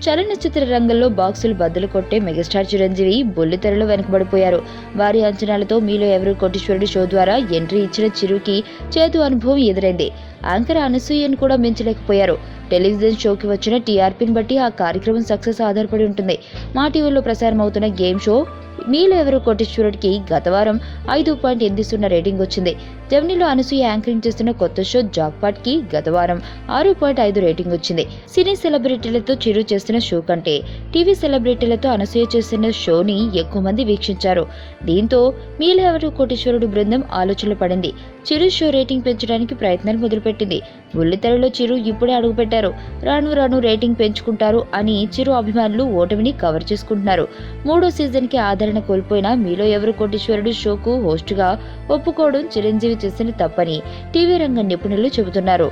చలనచిత్ర రంగంలో బాక్సులు బద్దలు కొట్టే మెగాస్టార్ చిరంజీవి బుల్లితెరలో వెనుకబడిపోయారు. భారీ అంచనాలతో మీలో ఎవరు కోటీశ్వరుడు షో ద్వారా ఎంట్రీ ఇచ్చిన చిరుకి చేదు అనుభవం ఎదురైంది. యాంకర్ అనసూయను కూడా మించలేకపోయారు. టెలివిజన్ షోకి వచ్చిన టీఆర్పీని బట్టి ఆ కార్యక్రమం సక్సెస్ ఆధారపడి ఉంటుంది. మా టీవీలో ప్రసారం అవుతున్న గేమ్ షో మీలో ఎవరు కోటీశ్వరుడికి గత వారం 5.8 రేటింగ్ వచ్చింది. జెమినీలో అనసూయ యాంకరింగ్ చేస్తున్న కొత్త షో జాక్పాట్ కి గత వారం 6.5 రేటింగ్ వచ్చింది. సినీ సెలబ్రిటీలతో చిరు చేస్తున్న షో కంటే టీవీ సెలబ్రిటీలతో అనసూయ చేస్తున్న షోని ఎక్కువ మంది వీక్షించారు. దీంతో మీలో ఎవరు కోటీశ్వరుడు బృందం ఆలోచనలు పడింది. చిరు షో రేటింగ్ పెంచడానికి ప్రయత్నాలు మొదలుపెట్టింది. బుల్లితెరలో చిరు ఇప్పుడే అడుగుపెట్టారు. రాను రాను రేటింగ్ పెంచుకుంటారు అని చిరు అభిమానులు ఓటమిని కవర్ చేసుకుంటున్నారు. 3వ సీజన్ కి ఆదరణ కోల్పోయిన మీలో ఎవరు కోటీశ్వరుడు షోకు హోస్ట్ గా ఒప్పుకోవడం చిరంజీవి చేసిన తప్పని టీవీ రంగ నిపుణులు చెబుతున్నారు.